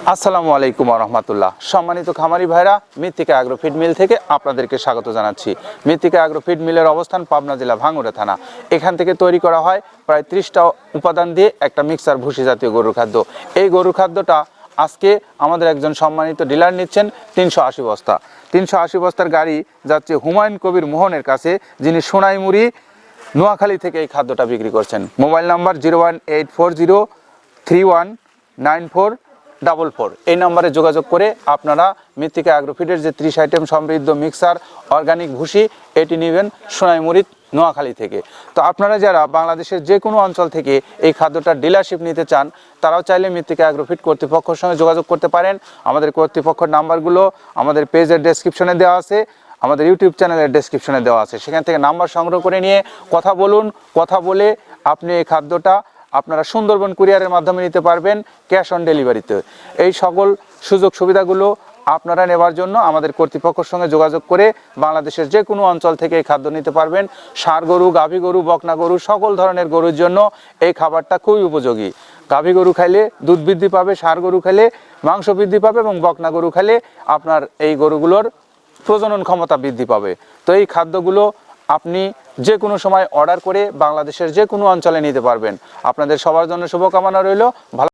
আসসালামু আলাইকুম রহমতুল্লাহ। সম্মানিত খামারি ভাইরা, মৃত্তিকা অ্যাগ্রো ফিড মিল থেকে আপনাদেরকে স্বাগত জানাচ্ছি। মৃত্তিকা অ্যাগ্রো ফিড মিলের অবস্থান পাবনা জেলা ভাঙ্গুড়া থানা। এখান থেকে তৈরি করা হয় প্রায় 30টা উপাদান দিয়ে একটা মিক্সার ভুসি জাতীয় গরুর খাদ্য। এই গরুর খাদ্যটা আজকে আমাদের একজন সম্মানিত ডিলার নিচ্ছেন 380 বস্তা। 380 বস্তার গাড়ি যাচ্ছে হুমায়ুন কবির মোহনের কাছে, যিনি সোনাইমুড়ি নোয়াখালী থেকে এই খাদ্যটা বিক্রি করছেন। Mobile number 01840319444। এই নম্বরে যোগাযোগ করে আপনারা মৃত্তিকা অ্যাগ্রোফিডের যে 30 আইটেম সমৃদ্ধ মিক্সার অর্গানিক ভুসি এটি নেবেন সোনাইমুড়ি নোয়াখালী থেকে। তো আপনারা যারা বাংলাদেশের যে কোনো অঞ্চল থেকে এই খাদ্যটার ডিলারশিপ নিতে চান, তারাও চাইলে মৃত্তিকা অ্যাগ্রোফিড কর্তৃপক্ষের সঙ্গে যোগাযোগ করতে পারেন। আমাদের কর্তৃপক্ষের নাম্বারগুলো আমাদের পেজের ডেসক্রিপশনে দেওয়া আছে, আমাদের ইউটিউব চ্যানেলের ডেসক্রিপশনে দেওয়া আছে। সেখান থেকে নাম্বার সংগ্রহ করে নিয়ে কথা বলুন। কথা বলে আপনি এই খাদ্যটা আপনারা সুন্দরবন কুরিয়ারের মাধ্যমে নিতে পারবেন ক্যাশ অন ডেলিভারিতে। এই সকল সুযোগ সুবিধাগুলো আপনারা নেওয়ার জন্য আমাদের কর্তৃপক্ষের সঙ্গে যোগাযোগ করে বাংলাদেশের যে কোনো অঞ্চল থেকে এই খাদ্য নিতে পারবেন। ষাঁড় গরু, গাভী গরু, বকনা গরু, সকল ধরনের গরুর জন্য এই খাবারটা খুবই উপযোগী। গাভী গরু খাইলে দুধ বৃদ্ধি পাবে, ষাঁড় গরু খেলে মাংস বৃদ্ধি পাবে এবং বকনা গরু খেলে আপনার এই গরুগুলোর প্রজনন ক্ষমতা বৃদ্ধি পাবে। তো এই খাদ্যগুলো আপনি যে কোনো সময় অর্ডার করে বাংলাদেশের যে কোনো অঞ্চলে নিতে পারবেন। আপনাদের সবার জন্য শুভকামনা রইল। ভালো